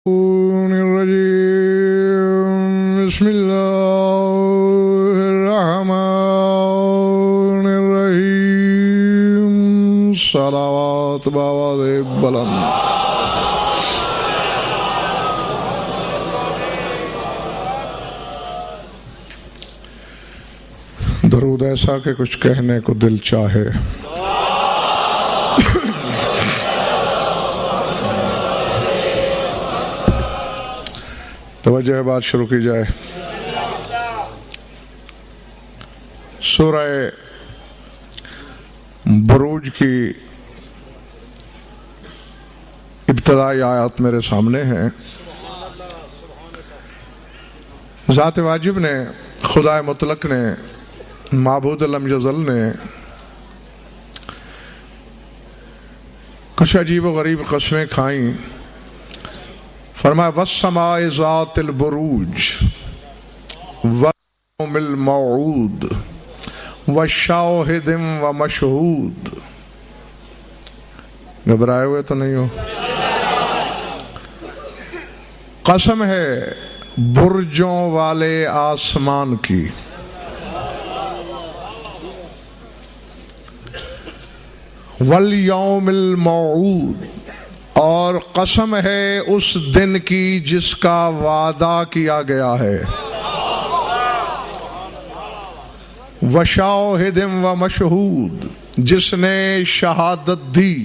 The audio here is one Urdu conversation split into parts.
الرجيم بسم الله الرحمن الرحيم صلوات باواد بلند درود ایسا کہ کچھ کہنے کو دل چاہے توجہ بات شروع کی جائے۔ سورہ بروج کی ابتدائی آیات میرے سامنے ہیں۔ ذات واجب نے، خدا مطلق نے، معبود لم یزل نے کچھ عجیب و غریب قسمیں کھائیں۔ فرمایا والسماء ذات البروج واليوم الموعود وشاہد ومشہود۔ گھبرائے ہوئے تو نہیں ہو؟ قسم ہے برجوں والے آسمان کی، والیوم الموعود، اور قسم ہے اس دن کی جس کا وعدہ کیا گیا ہے، وشاہد ومشہود، جس نے شہادت دی،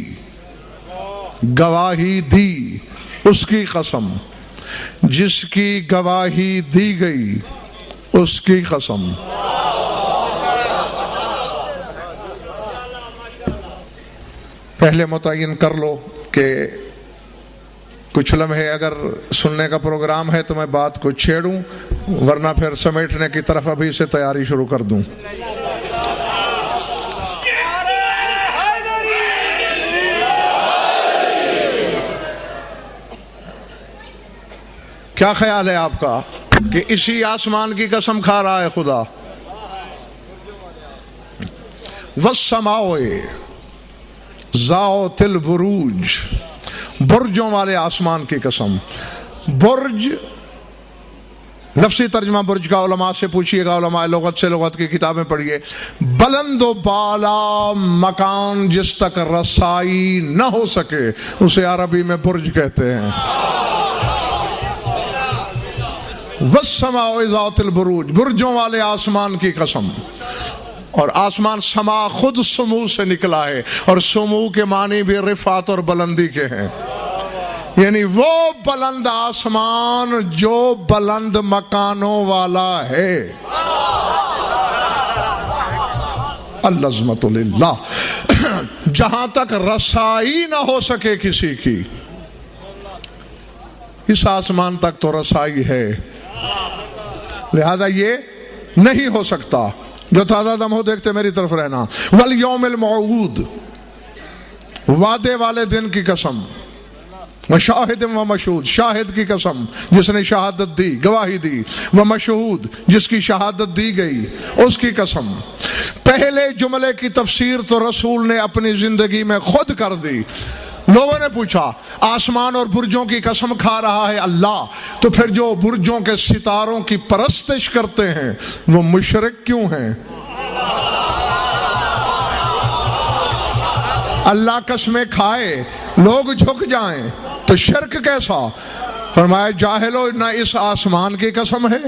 گواہی دی، اس کی قسم، جس کی گواہی دی گئی اس کی قسم۔ پہلے متعین کر لو کہ کچھ لمحے اگر سننے کا پروگرام ہے تو میں بات کو چھیڑوں، ورنہ پھر سمیٹنے کی طرف ابھی سے تیاری شروع کر دوں۔ کیا خیال ہے آپ کا کہ اسی آسمان کی قسم کھا رہا ہے خدا؟ والسماء ذات البروج، برجوں والے آسمان کی قسم۔ برج لفظی ترجمہ برج کا علماء سے پوچھئے گا، علماء لغت سے لغت کی کتابیں پڑھیے۔ بلند و بالا مکان جس تک رسائی نہ ہو سکے اسے عربی میں برج کہتے ہیں۔ والسماء ذات البروج، برجوں والے آسمان کی قسم۔ اور آسمان سما خود سمو سے نکلا ہے، اور سمو کے معنی بھی رفعت اور بلندی کے ہیں، یعنی وہ بلند آسمان جو بلند مکانوں والا ہے۔ العظمت للہ، جہاں تک رسائی نہ ہو سکے کسی کی، اس آسمان تک تو رسائی ہے، لہذا یہ نہیں ہو سکتا۔ جو تازہ دم ہو دیکھتے میری طرف رہنا۔ والیوم الموعود، وعدے والے دن کی قسم، وشاہد ومشہود، شاہد کی قسم جس نے شہادت دی، گواہی دی، ومشہود جس کی شہادت دی گئی اس کی قسم۔ پہلے جملے کی تفسیر تو رسول نے اپنی زندگی میں خود کر دی۔ لوگوں نے پوچھا آسمان اور برجوں کی قسم کھا رہا ہے اللہ، تو پھر جو برجوں کے ستاروں کی پرستش کرتے ہیں وہ مشرک کیوں ہیں؟ اللہ قسمیں کھائے لوگ جھک جائیں تو شرک کیسا؟ فرمایا جاہلو، نہ اس آسمان کی قسم ہے،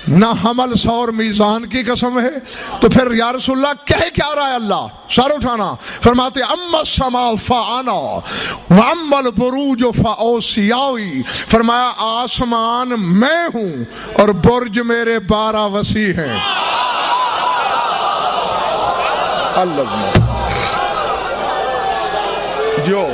نہ حمل سور میزان کی قسم ہے، تو پھر یا رسول اللہ کہہ کیا رہا ہے اللہ؟ سر اٹھانا، فرماتے اما السماء فانا واما البروج فاوسیائی، فرمایا آسمان میں ہوں اور برج میرے 12 وسیع ہیں۔ اللہ جو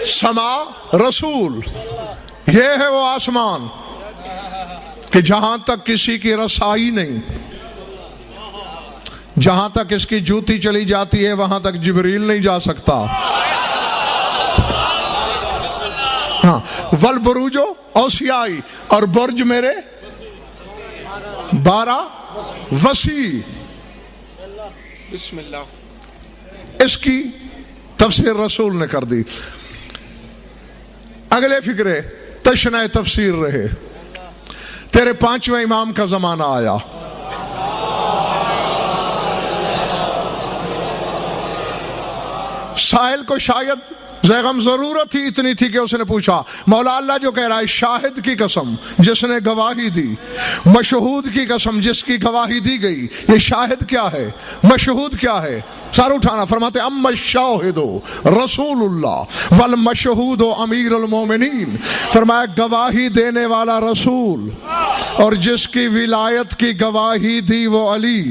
سما رسول، یہ ہے وہ آسمان کہ جہاں تک کسی کی رسائی نہیں، جہاں تک اس کی جوتی چلی جاتی ہے وہاں تک جبریل نہیں جا سکتا، ہاں والبروجو اوسیائی، اور برج میرے 12 وسیع. بسم اللہ. اس کی تفسیر رسول نے کر دی. اگلے فکرے تشنہ تفسیر رہے. تیرے 5ویں امام کا زمانہ آیا. سائل کو شاید زیغم ضرورت ہی اتنی تھی کہ اس نے پوچھا مولا اللہ جو کہہ رہا ہے شاہد کی قسم جس نے گواہی دی، مشہود کی قسم جس کی گواہی دی گئی، یہ شاہد کیا ہے، مشہود کیا ہے؟ سر اٹھانا. فرماتے اما الشاہد رسول اللہ والمشہود امیر المومنین. فرمایا گواہی دینے والا رسول اور جس کی ولایت کی گواہی دی وہ علی.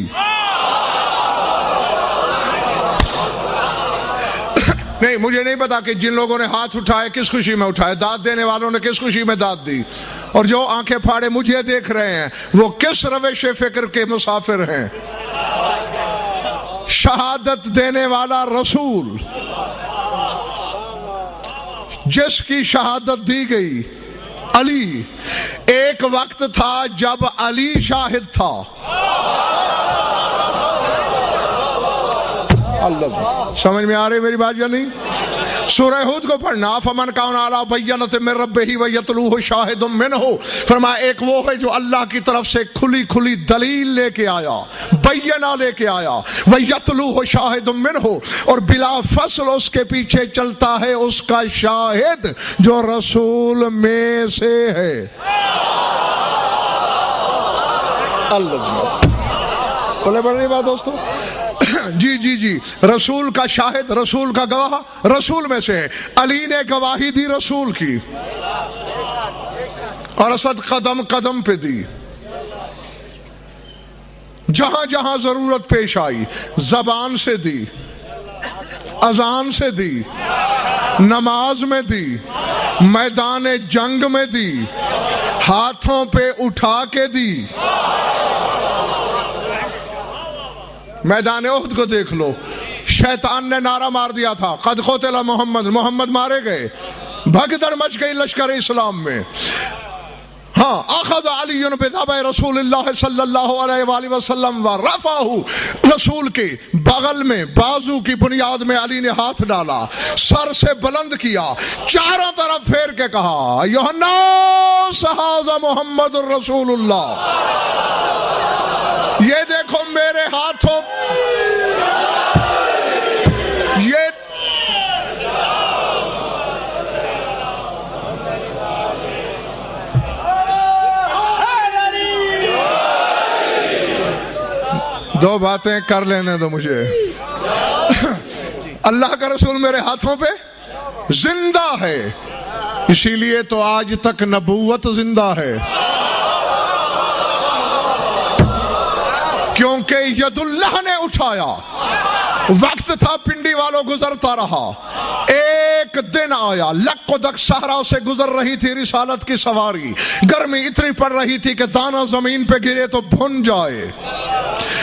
نہیں مجھے نہیں پتا کہ جن لوگوں نے ہاتھ اٹھائے کس خوشی میں اٹھائے، داد دینے والوں نے کس خوشی میں داد دی، اور جو آنکھیں پھاڑے مجھے دیکھ رہے ہیں وہ کس روش فکر کے مسافر ہیں. شہادت دینے والا رسول جس کی شہادت دی گئی علی. ایک وقت تھا جب علی شاہد تھا. اللہ سمجھ میں آ رہی میری بات یا نہیں؟ سورہ ہود کو پڑھنا. فمن کان علی بینۃ من ربہ ویتلوہ شاہد منہ. فرمایا ایک وہ ہے جو اللہ کی طرف سے کھلی کھلی دلیل لے کے آیا، بینہ لے کے آیا، ویتلوہ شاہد منہ، اور بلا فصل اس کے پیچھے چلتا ہے اس کا شاہد جو رسول میں سے ہے. اللہ بولے بڑھ رہی بات دوستو. جی رسول کا شاہد، رسول کا گواہ رسول میں سے ہے. علی نے گواہی دی رسول کی، اور اسد قدم قدم پہ دی. جہاں جہاں ضرورت پیش آئی زبان سے دی، اذان سے دی، نماز میں دی، میدان جنگ میں دی، ہاتھوں پہ اٹھا کے دی. میدان احد کو دیکھ لو، شیطان نے نعرہ مار دیا تھا قد قتل محمد، محمد مارے گئے، بھگدڑ مچ گئی لشکر اسلام میں. ہاں اخذ علی بذبح رسول اللہ صلی اللہ علیہ وآلہ وسلم ورفعہ. رسول کے بغل میں بازو کی بنیاد میں علی نے ہاتھ ڈالا، سر سے بلند کیا، چاروں طرف پھیر کے کہا ایھا الناس ھذا محمد رسول اللہ. یہ دیکھو میرے ہاتھوں یہ دو باتیں کر لینے دو مجھے. اللہ کا رسول میرے ہاتھوں پہ زندہ ہے، اسی لیے تو آج تک نبوت زندہ ہے، کیونکہ ید اللہ نے اٹھایا. وقت تھا پنڈی والوں گزرتا رہا. ایک دن آیا لقدق صحرا سے گزر رہی تھی رسالت کی سواری. گرمی اتنی پڑ رہی تھی کہ دانہ زمین پہ گرے تو بھن جائے،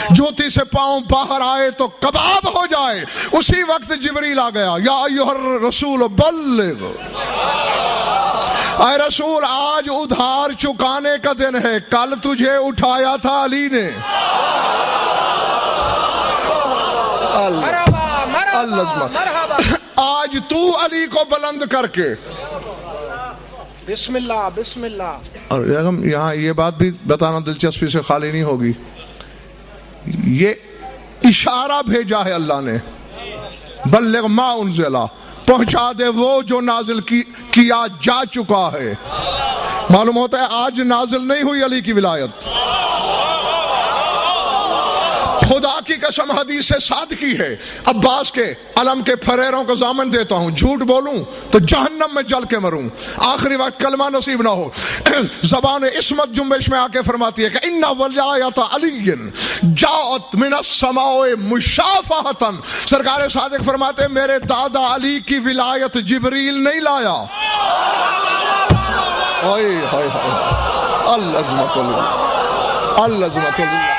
جوتی سے پاؤں باہر آئے تو کباب ہو جائے. اسی وقت جبریل آ گیا، یا ایھا الرسول بلغ. اے رسول آج ادھار چکانے کا دن ہے، کل تجھے اٹھایا تھا علی نے. آج تو علی کو بلند کر کے. بسم اللہ بسم اللہ. اور یہاں یہ بات بھی بتانا دلچسپی سے خالی نہیں ہوگی، یہ اشارہ بھیجا ہے اللہ نے، بلغ ما انزل، پہنچا دے وہ جو نازل کیا جا چکا ہے. معلوم ہوتا ہے آج نازل نہیں ہوئی علی کی ولایت. خدا کی قسم حدیث صادقی ہے، عباس کے علم کے فریروں کو ضامن دیتا ہوں، جھوٹ بولوں تو جہنم میں جل کے مروں، آخری وقت کلمہ نصیب نہ ہو. زبان عصمت جنبش میں آ کے فرماتی ہے کہ ان ولایت علی جاءت من السماء مشافہۃ. سرکار صادق فرماتے ہیں میرے دادا علی کی ولایت جبریل نہیں لایا. العظمت اللہ، العظمت اللہ.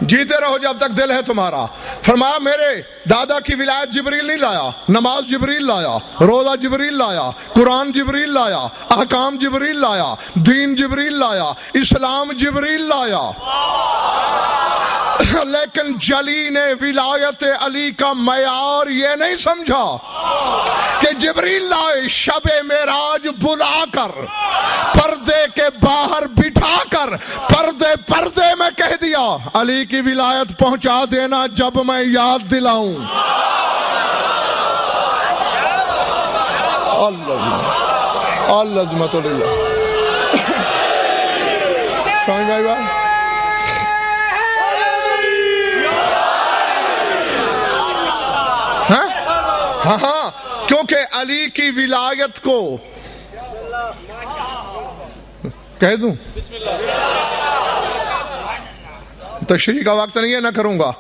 جیتے رہو جب تک دل ہے تمہارا. فرمایا میرے دادا کی ولایت جبریل نہیں لایا, نماز جبریل لایا, روزہ جبریل لایا, قرآن جبریل لایا, احکام جبریل لایا, دین جبریل لایا, اسلام جبریل لایا. لیکن جلی نے ولایت علی کا معیار یہ نہیں سمجھا کہ جبریل لائے شب معراج بلا کر, پردے کے باہر بٹھا کر, پردے میں کہہ دیا علی کی ولایت پہنچا دینا جب میں یاد دلاؤں. اللہ عظمت اللہ. سمجھ بھائی بات؟ ہاں, کیونکہ علی کی ولایت کو کہہ دوں, تشریح کا وقت نہیں ہے, نہ کروں گا,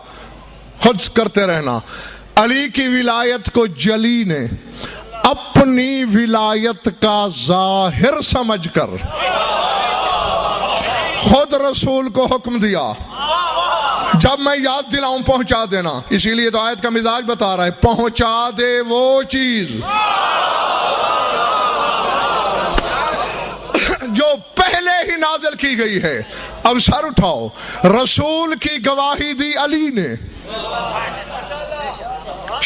خود کرتے رہنا. علی کی ولایت کو جلی نے اپنی ولایت کا ظاہر سمجھ کر خود رسول کو حکم دیا جب میں یاد دلاؤں پہنچا دینا. اسی لیے تو آیت کا مزاج بتا رہا ہے, پہنچا دے وہ چیز جو پہلے ہی نازل کی گئی ہے. اب سر اٹھاؤ, رسول کی گواہی دی علی نے,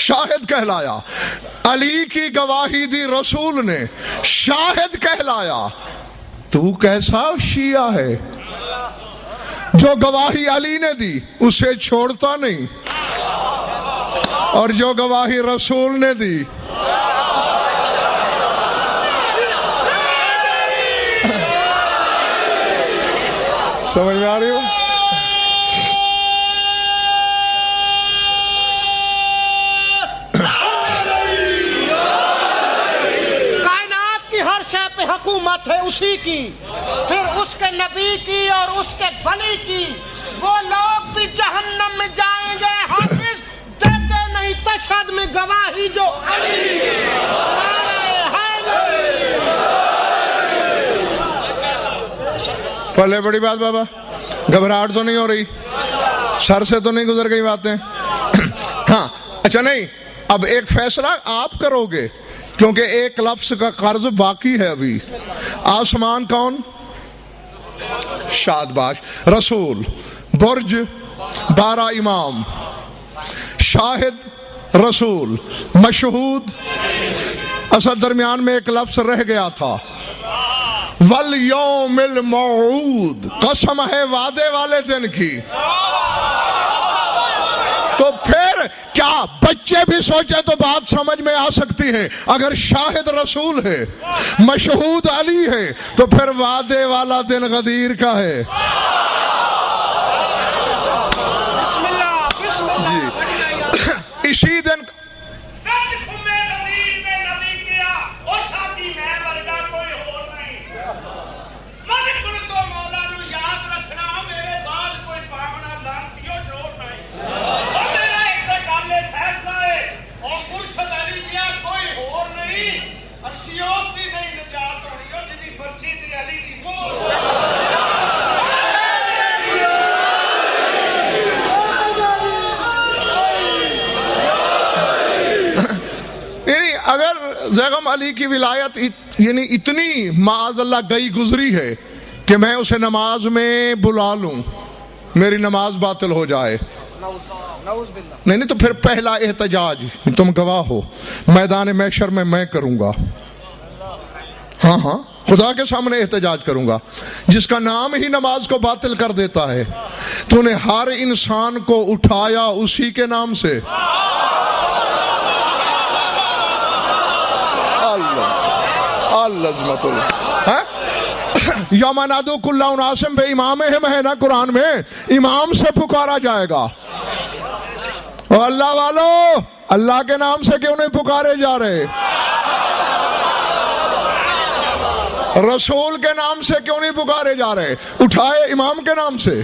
شاہد کہلایا. علی کی گواہی دی رسول نے, شاہد کہلایا. تو کیسا شیعہ ہے جو گواہی علی نے دی اسے چھوڑتا نہیں, اور جو گواہی رسول نے دی سمجھ میں آ رہی ہو؟ کائنات کی ہر شے پہ حکومت ہے اسی کی, پھر اس کے نبی کی اور اس کے ولی کی. وہ لوگ بھی جہنم میں جائیں گے, حافظ دیتے نہیں تشہد میں گواہی جو علی پلے بڑی بات بابا, گھبراہٹ تو نہیں ہو رہی, سر سے تو نہیں گزر گئی باتیں؟ ہاں اچھا نہیں, اب ایک فیصلہ آپ کرو گے کیونکہ ایک لفظ کا قرض باقی ہے ابھی. آسمان کون؟ شادباش. رسول, برج, 12 امام, شاہد رسول, مشہود. اصل درمیان میں ایک لفظ رہ گیا تھا, والیوم الموعود, قسم ہے وعدے والے دن کی. تو پھر کیا بچے بھی سوچے تو بات سمجھ میں آ سکتی ہے. اگر شاہد رسول ہے, مشہود علی ہے, تو پھر وعدے والا دن غدیر کا ہے. اسی دن اگر زیغم علی کی ولایت یعنی اتنی معاذ اللہ گئی گزری ہے کہ میں اسے نماز میں بلا لوں, میری نماز باطل ہو جائے, نہیں تو پھر پہلا احتجاج تم گواہ ہو میدان محشر میں کروں گا. ہاں خدا کے سامنے احتجاج کروں گا. جس کا نام ہی نماز کو باطل کر دیتا ہے, تو نے ہر انسان کو اٹھایا اسی کے نام سے. اللہ عظمت اللہ. یوم ندعو کل اناس بامامہم ہے نا قرآن میں, امام سے پکارا جائے گا. اور اللہ والو, اللہ کے نام سے کیوں نہیں پکارے جا رہے؟ رسول کے نام سے کیوں نہیں پکارے جا رہے؟ اٹھائے امام کے نام سے.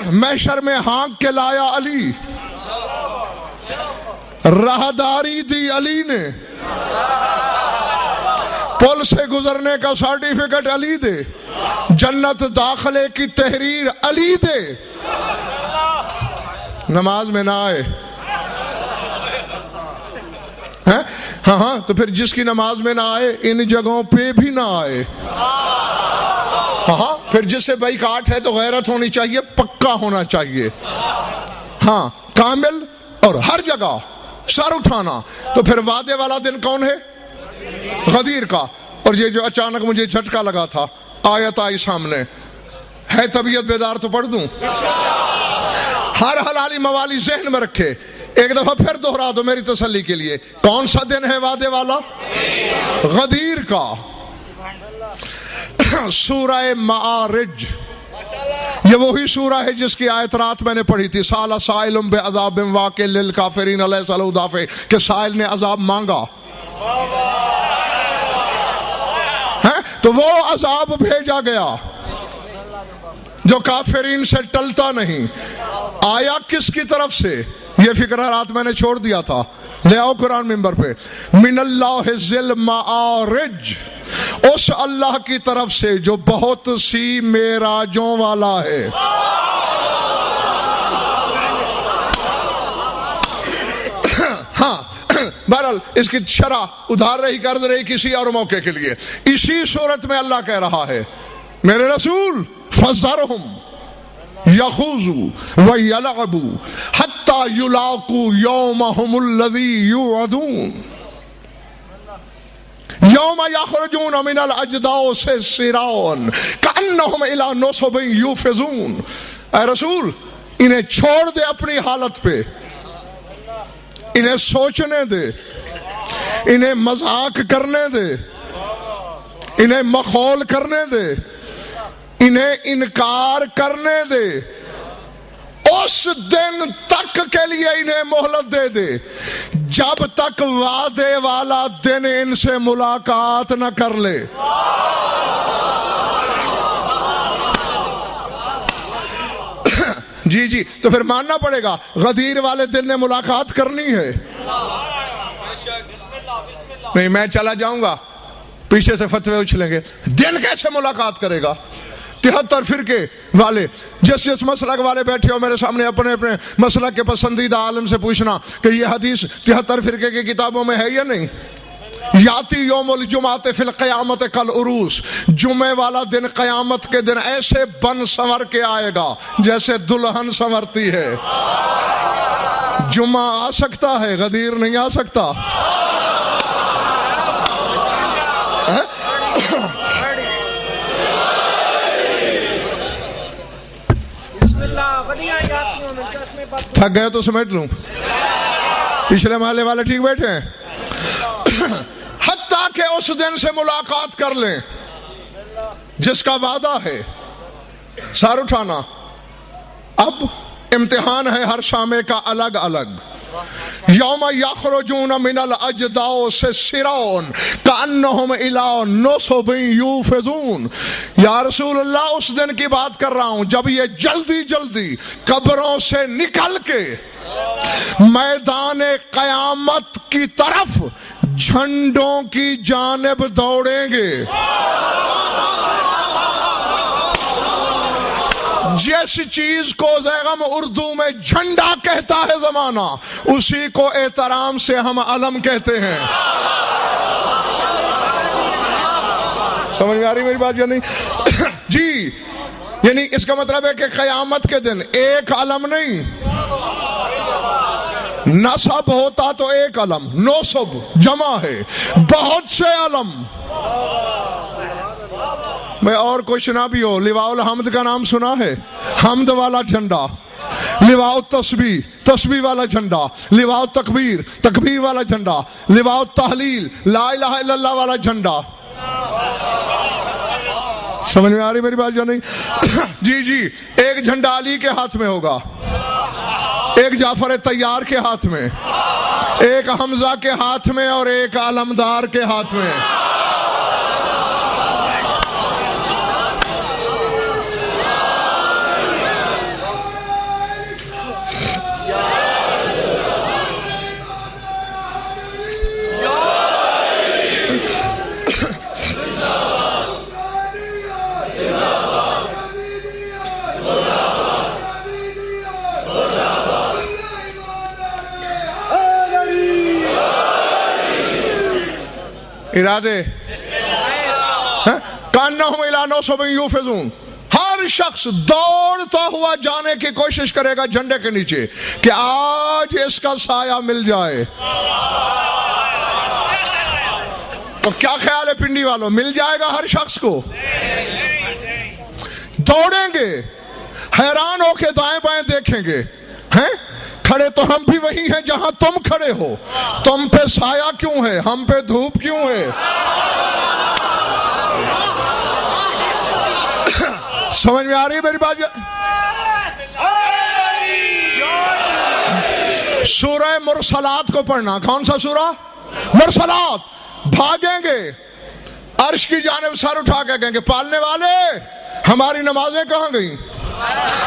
محشر میں ہانک کے لایا علی, راہداری دی علی نے, پل سے گزرنے کا سرٹیفکیٹ علی دے. جنت داخلے کی تحریر علی دے، نماز میں نہ آئے. ہاں تو پھر جس کی نماز میں نہ آئے ان جگہوں پہ بھی نہ آئے. ہاں پھر جس سے بائیکاٹ ہے تو غیرت ہونی چاہیے، پکا ہونا چاہیے. ہاں کامل اور ہر جگہ سر اٹھانا. تو پھر وعدے والا دن کون ہے؟ غدیر کا. اور یہ جو اچانک مجھے جھٹکا لگا تھا، آیت آئی سامنے، ہے طبیعت بیدار تو پڑھ دوں. ہر حلالی موالی ذہن میں رکھے، ایک دفعہ پھر دوہرا دو میری تسلی کے لیے. کون سا دن ہے وعدے والا؟ غدیر کا. سورہ معارج، یہ وہی سورہ ہے جس کی آیت رات میں نے پڑھی تھی، سال سائل بعذاب واقع للکافرین لیس لہ دافع، کہ سائل نے عذاب مانگا تو وہ عذاب بھیجا گیا جو کافرین سے ٹلتا نہیں. آیا کس کی طرف سے؟ یہ فکرہ رات میں نے چھوڑ دیا تھا، لے آؤ قرآن منبر پہ. من اللہ ذی المعارج، اس اللہ کی طرف سے جو بہت سی معراجوں والا ہے. ہاں بہرحال اس کی شرح ادھار رہی کر رہی کسی اور موقع کے لیے. اسی صورت میں اللہ کہہ رہا ہے میرے رسول فذرہم یخوضوا ویلعبوا حتی یلاقوا یومہم الذی یوعدون یوم یخرجون من الاجداث سراعا کأنہم الی نصب یوفضون. اے رسول انہیں چھوڑ دے اپنی حالت پہ، انہیں سوچنے دے، انہیں مذاق کرنے دے، انہیں مخول کرنے دے، انہیں انکار کرنے دے. اس دن تک کے لیے انہیں مہلت دے دے جب تک وعدے والا دن ان سے ملاقات نہ کر لے. جی تو پھر ماننا پڑے گا غدیر والے دن نے ملاقات کرنی ہے. نہیں میں چلا جاؤں گا، پیچھے سے فتوے اچھلیں گے. دن کیسے ملاقات کرے گا؟ 73 فرقے والے جس مسلک والے بیٹھے ہو میرے سامنے، اپنے اپنے مسلک کے پسندیدہ عالم سے پوچھنا کہ یہ حدیث 73 فرقے کی کتابوں میں ہے یا نہیں. یاتی یوم الجمعۃ فی القیامت کالعروس، جمعے والا دن قیامت کے دن ایسے بن سنور کے آئے گا جیسے دلہن سنورتی ہے. جمعہ آ سکتا ہے، غدیر نہیں آ سکتا. تھک گئے تو سمیٹ لوں. پچھلے محلے والے ٹھیک بیٹھے ہیں؟ حتیٰ کہ اس دن سے ملاقات کر لیں جس کا وعدہ ہے. سر اٹھانا. اب امتحان ہے ہر شامے کا الگ الگ. یوم یخرجون من الاجداث سراعا کأنہم الی نصب یوفضون. یا رسول اللہ اس دن کی بات کر رہا ہوں جب یہ جلدی جلدی قبروں سے نکل کے میدان قیامت کی طرف جھنڈوں کی جانب دوڑیں گے. جس چیز کو زیغم اردو میں جھنڈا کہتا ہے زمانہ، اسی کو احترام سے ہم علم کہتے ہیں. سمجھ میں آ رہی میری بات یا نہیں؟ جی یعنی اس کا مطلب ہے کہ قیامت کے دن ایک علم نہیں، نصب ہوتا تو ایک علم، نصب جمع ہے، بہت سے علم. میں اور کچھ نہ بھی ہو، لواء الحمد کا نام سنا ہے؟ حمد والا جھنڈا. لواء التسبیح، تسبیح والا جھنڈا. لواء التکبیر، تکبیر والا جھنڈا. لواء التحلیل، لا الہ الا اللہ والا جھنڈا. سمجھ میں آ رہی میری بات یا نہیں؟ جی ایک جھنڈا علی کے ہاتھ میں ہوگا، ایک جعفر طیار کے ہاتھ میں، ایک حمزہ کے ہاتھ میں اور ایک علمدار کے ہاتھ میں. ارادے کانہم الی نصب یوفضون. ہر شخص دوڑتا ہوا جانے کی کوشش کرے گا جھنڈے کے نیچے کہ آج اس کا سایہ مل جائے. تو کیا خیال ہے پنڈی والوں، مل جائے گا ہر شخص کو؟ دوڑیں گے، حیران ہو کے دائیں بائیں دیکھیں گے، ہیں کھڑے تو ہم بھی وہی ہیں جہاں تم کھڑے ہو، تم پہ سایہ کیوں ہے، ہم پہ دھوپ کیوں ہے؟ سمجھ میں آ رہی ہے میری بات؟ سورہ مرسلات کو پڑھنا. کون سا سورہ؟ مرسلات. بھاگیں گے عرش کی جانب سر اٹھا کے کہیں گے پالنے والے ہماری نمازیں کہاں گئیں،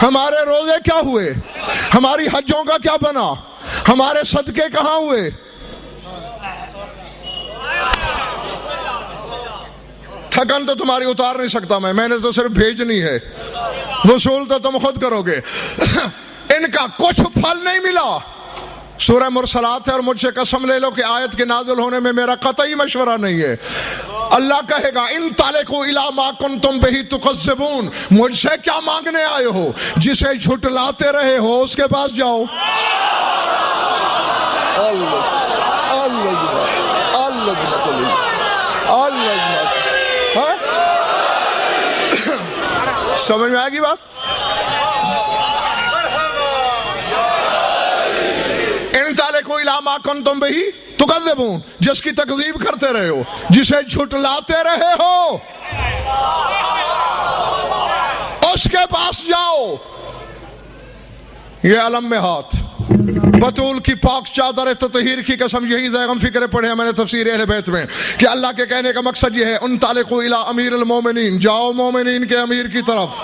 ہمارے روزے کیا ہوئے، ہماری حجوں کا کیا بنا، ہمارے صدقے کہاں ہوئے؟ تھکن تو تمہاری اتار نہیں سکتا میں نے تو صرف بھیجنی ہے، وصول تو تم خود کرو گے. ان کا کچھ پھل نہیں ملا. سورہ مرسلات ہے اور مجھ سے قسم لے لو کہ آیت کے نازل ہونے میں میرا قطعی مشورہ نہیں ہے. اللہ کہے گا ان طالقوا الی ما کنتم بہ تکذبون، مجھ سے کیا مانگنے آئے ہو، جسے جھٹلاتے رہے ہو اس کے پاس جاؤ. سمجھ میں آئے گی بات؟ ان طالقوا الی ما کنتم بہ تکذبون، جس کی تکذیب کرتے رہے ہو، جسے جھٹلاتے رہے ہو اس کے پاس جاؤ. یہ علم میں ہاتھ، بطول کی پاک چادر تطہیر کی قسم، یہی زیغم فکر پڑھے ہیں میں نے تفسیر اہل بیت میں کہ اللہ کے کہنے کا مقصد یہ ہے ان طالقوا الی امیر المومنین، جاؤ مومنین کے امیر کی طرف.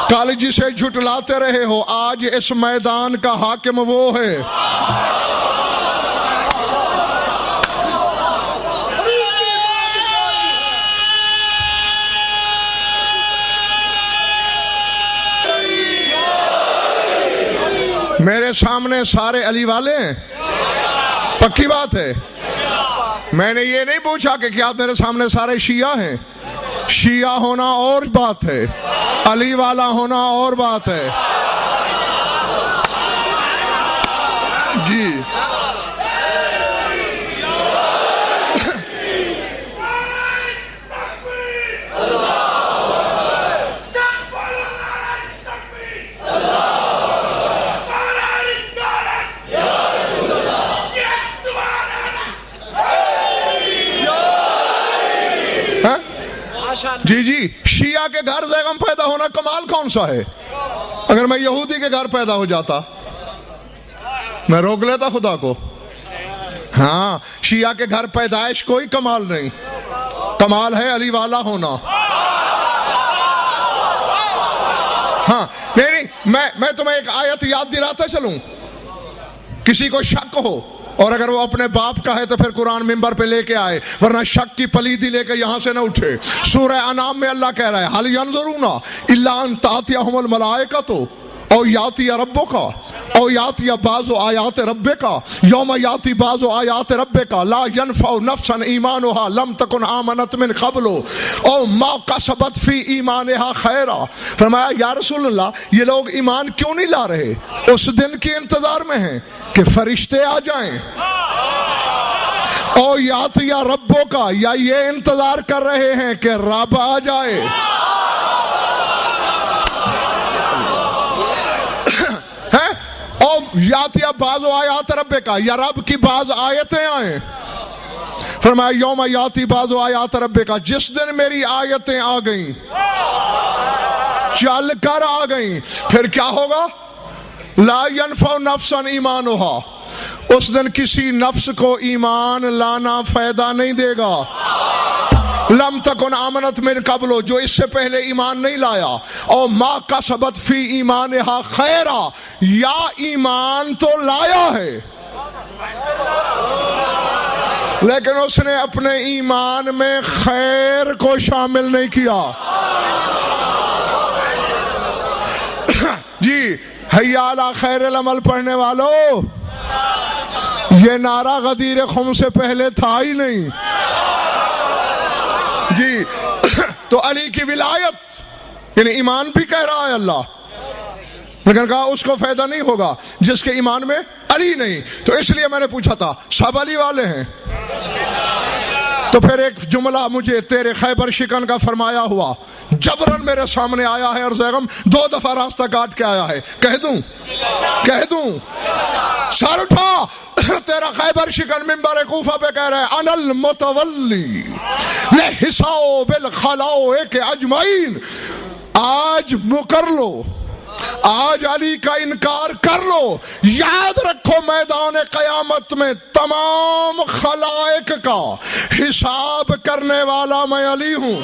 کل جسے جھٹلاتے رہے ہو آج اس میدان کا حاکم وہ ہے. میرے سامنے سارے علی والے ہیں، پکی بات ہے. میں نے یہ نہیں پوچھا کہ کیا میرے سامنے سارے شیعہ ہیں. شیعہ ہونا اور بات ہے، علی والا ہونا اور بات ہے. جی جی جی شیعہ کے گھر زیغم پیدا ہونا کمال کون سا ہے؟ اگر میں یہودی کے گھر پیدا ہو جاتا میں روک لیتا خدا کو. ہاں شیعہ کے گھر پیدائش کوئی کمال نہیں، کمال ہے علی والا ہونا. ہاں نہیں میں تمہیں ایک آیت یاد دلاتا چلوں. کسی کو شک ہو اور اگر وہ اپنے باپ کا ہے تو پھر قرآن منبر پہ لے کے آئے، ورنہ شک کی پلیدی لے کے یہاں سے نہ اٹھے. سورہ انعام میں اللہ کہہ رہا ہے هل ينظرون الا ان تأتيهم الملائکۃ او یاتی ربک او یاتی بعض آیات ربک یوم یاتی بعض آیات ربک لا ينفع نفسا ایمانها لم تکن آمنت من قبل او ما کسبت فی ایمانها خیرا. فرمایا یا رسول اللہ یہ لوگ ایمان کیوں نہیں لا رہے؟ اس دن کے انتظار میں ہیں کہ فرشتے آ جائیں، او یاتی ربو کا، یا یہ انتظار کر رہے ہیں کہ رب آ جائے. یاتی بعض آیات رب کا، یا رب کی بعض آیتیں آئیں. فرمایا یوم یاتی بعض آیات رب کا، جس دن میری آیتیں آ گئیں، چل کر آ گئیں، پھر کیا ہوگا؟ لا ينفع نفسا ایمانها، اس دن کسی نفس کو ایمان لانا فائدہ نہیں دے گا. لم تکن آمنت من قبل، جو اس سے پہلے ایمان نہیں لایا، اور ما کسبت فی ایمانها خیرا، یا ایمان تو لایا ہے لیکن اس نے اپنے ایمان میں خیر کو شامل نہیں کیا. جی حی علی خیر العمل پڑھنے والوں، یہ نعرہ غدیر خم سے پہلے تھا ہی نہیں جی. تو علی کی ولایت یعنی ایمان بھی کہہ رہا ہے اللہ، لیکن کہا اس کو فائدہ نہیں ہوگا جس کے ایمان میں علی نہیں. تو اس لیے میں نے پوچھا تھا سب علی والے ہیں؟ تو پھر ایک جملہ مجھے تیرے خیبر شکن کا فرمایا ہوا جبرن میرے سامنے آیا ہے، اور زیغم 2 دفعہ راستہ کاٹ کے آیا ہے. کہہ دوں سر اٹھا. تیرا خیبر شکن منبر کوفہ پہ کہہ رہا ہے انا المتولی لحساب الخلائق اجمعین. آج مکر لو، آج علی کا انکار کر لو، یاد رکھو میدان قیامت میں تمام خلائق کا حساب کرنے والا میں علی ہوں.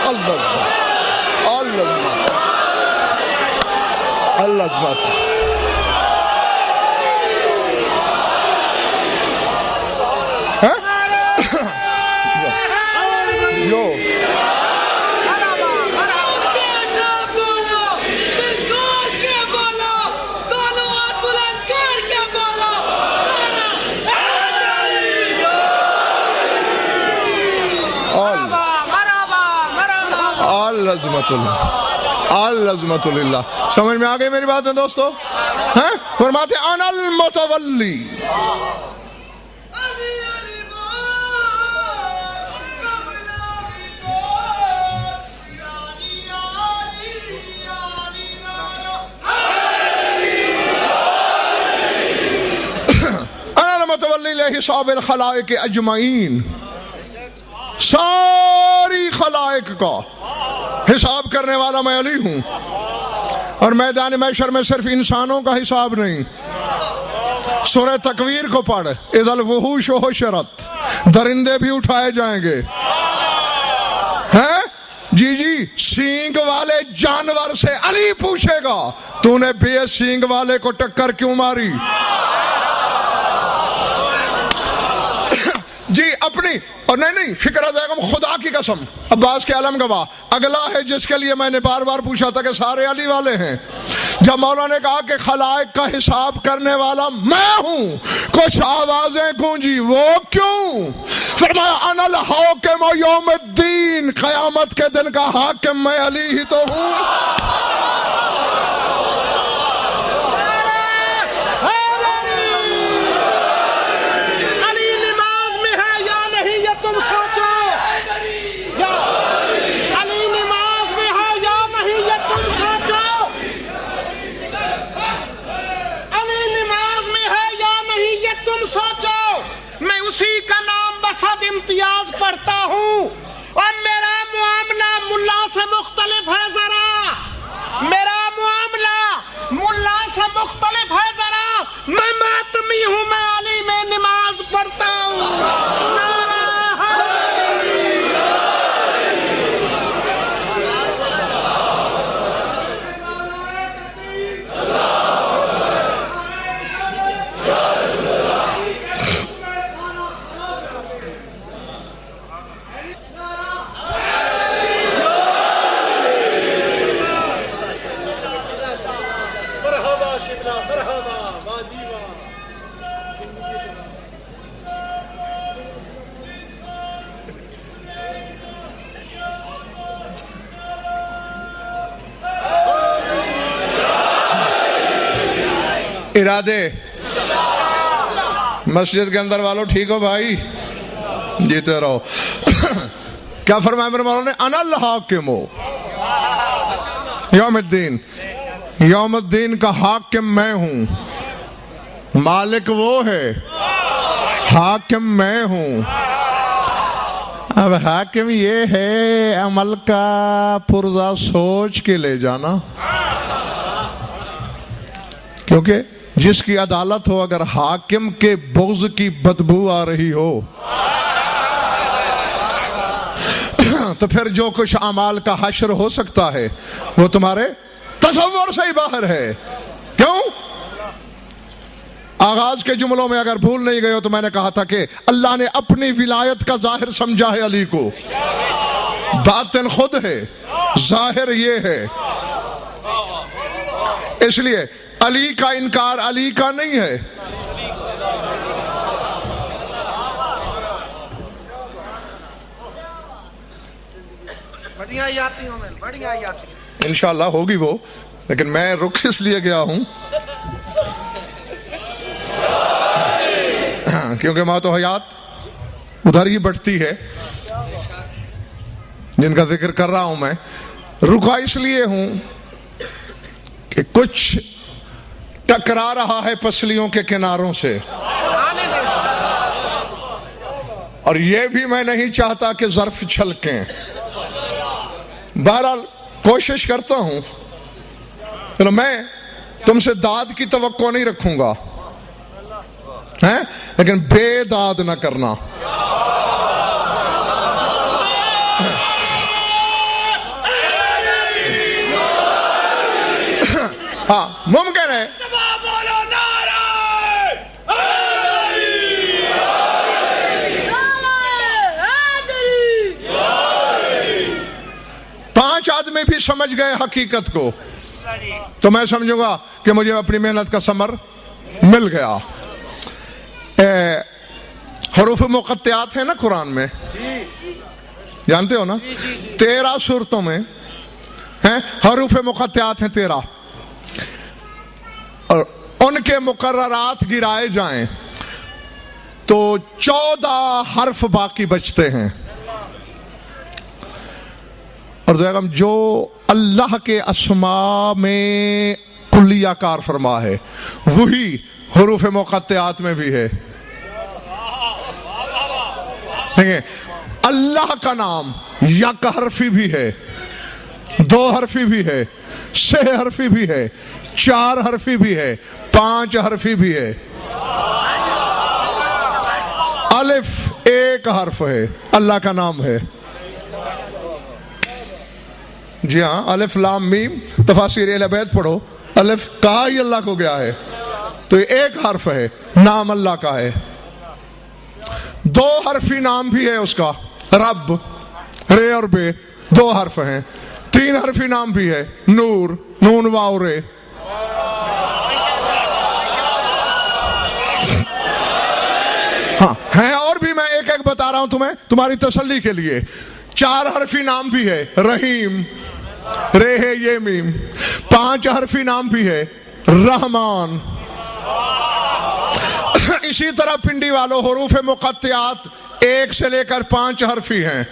اللہ العظمت للہ. سمجھ میں آ گئی میری بات ہے دوستو؟ فرماتے انا المتولی. انا المتولی لحساب الخلائق اجمعین. ساری خلائق کا حساب کرنے والا میں علی ہوں. اور میدان محشر میں صرف انسانوں کا حساب نہیں، سورہ تکویر کو پڑھ، اذا الوحوش حشرت، درندے بھی اٹھائے جائیں گے. ہیں جی سینگ والے جانور سے علی پوچھے گا تو نے بے سینگ والے کو ٹکر کیوں ماری؟ جی اپنی اور نہیں فکر ازیغم خدا کی قسم عباس کے علم گواہ اگلا ہے جس کے لیے میں نے بار بار پوچھا تھا کہ سارے علی والے ہیں. جب مولا نے کہا کہ خلائق کا حساب کرنے والا میں ہوں، کچھ آوازیں گونجی، وہ کیوں؟ فرمایا انا الحاکم یوم الدین، قیامت کے دن کا حاکم میں علی ہی تو ہوں. امتیاز پڑھتا ہوں اور میرا معاملہ ملا سے مختلف ہے. ذرا میرا معاملہ ملا سے مختلف ہے. ذرا میں ماتمی ہوں، میں علی میں نماز پڑھتا ہوں. ارادے مسجد کے اندر والوں ٹھیک ہو بھائی؟ جیتے رہو. کیا فرمایا میرے مولا نے؟ انا الحاکم یوم الدین، یوم الدین کا حاکم میں ہوں. مالک وہ ہے، حاکم میں ہوں. اب حاکم یہ ہے عمل کا پرزہ سوچ کے لے جانا، کیونکہ جس کی عدالت ہو اگر حاکم کے بغض کی بدبو آ رہی ہو تو پھر جو کچھ اعمال کا حشر ہو سکتا ہے وہ تمہارے تصور سے ہی باہر ہے. کیوں؟ آغاز کے جملوں میں اگر بھول نہیں گئے ہو تو میں نے کہا تھا کہ اللہ نے اپنی ولایت کا ظاہر سمجھا ہے علی کو، باطن خود ہے، ظاہر یہ ہے. اس لیے علی کا انکار علی کا نہیں ہے. بڑی آیاتوں میں بڑی آیات انشاءاللہ ہوگی وہ، لیکن میں رخ اس لیے گیا ہوں کیونکہ موت و حیات ادھر ہی بڑھتی ہے جن کا ذکر کر رہا ہوں. میں رکا اس لیے ہوں کہ کچھ ٹکرا رہا ہے پسلیوں کے کناروں سے، اور یہ بھی میں نہیں چاہتا کہ ظرف چھلکیں. بہرحال کوشش کرتا ہوں، چلو میں تم سے داد کی توقع نہیں رکھوں گا، لیکن بے داد نہ کرنا. ہاں ممکن ہے پانچ آدمی بھی سمجھ گئے حقیقت کو تو میں سمجھوں گا کہ مجھے اپنی محنت کا ثمر مل گیا. حروف مقطعات ہیں نا قرآن میں، جانتے ہو نا؟ 13 سورتوں میں ہیں حروف مقطعات ہیں 13، اور ان کے مقررات گرائے جائیں تو 14 حرف باقی بچتے ہیں. اور جو اللہ کے اسماء میں کلیہ کار فرما ہے وہی حروف مقطعات میں بھی ہے. اللہ کا نام یک حرفی بھی ہے، 2 حرفی بھی ہے، 6 حرفی بھی ہے، 4 حرفی بھی ہے، 5 حرفی بھی ہے. الف 1 حرف ہے، اللہ کا نام ہے. جی ہاں، الف لام میم تفاسیر اہل بیت پڑھو، الف کہا ہی اللہ کو گیا ہے تو یہ 1 حرف ہے، نام اللہ کا ہے. 2 حرفی نام بھی ہے اس کا، رب، رے اور بے 2 حرف ہیں. 3 حرفی نام بھی ہے، نور، نون واو رے. ہاں ہیں اور بھی، میں ایک ایک بتا رہا ہوں تمہیں تمہاری تسلی کے لیے. 4 حرفی نام بھی ہے، رحیم، رے ہے یہ میم. 5 حرفی نام بھی ہے، رحمان. اسی طرح پنڈی والوں حروف مقطعات 1 سے لے کر 5 حرفی ہیں.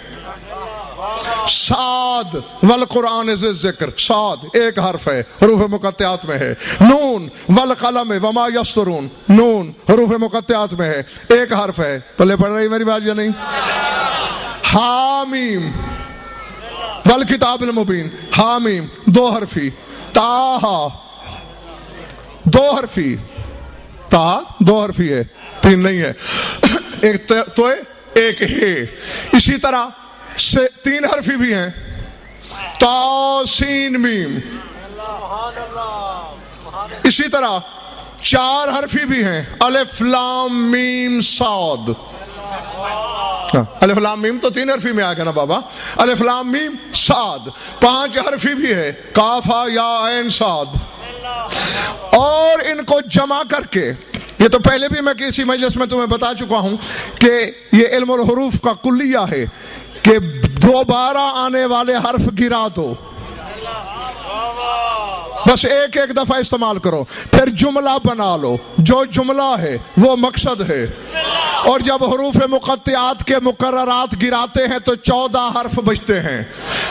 صاد والقرآن ذی الذکر، صاد 1 حرف ہے، حروف مقطعات میں ہے. نون والقلم وما یسطرون، نون حروف مقطعات میں ہے، 1 حرف ہے. پلے پڑھ رہی میری بات یا نہیں؟ حامیم والکتاب المبین، حامیم 2 حرفی. تاہا 2 حرفی، تا 2 حرفی ہے، 3 نہیں ہے. ایک تو ایک ہے. اسی طرح 3 حرفی بھی ہیں، تا سین میم. اسی طرح 4 حرفی بھی ہیں، الف لام میم صاد. الف لام میم تو 3 حرفی میں آ گیا نا بابا. الف لام میم صاد. 5 حرفی بھی ہے، کاف ہا یا عین صاد. اور ان کو جمع کر کے، یہ تو پہلے بھی میں کسی مجلس میں تمہیں بتا چکا ہوں کہ یہ علم الحروف کا کلیہ ہے کہ دوبارہ آنے والے حرف گرا دو، بس ایک دفعہ استعمال کرو، پھر جملہ بنا لو. جو جملہ ہے وہ مقصد ہے. اور جب حروف مقطعات کے مقررات گراتے ہیں تو 14 حرف بچتے ہیں.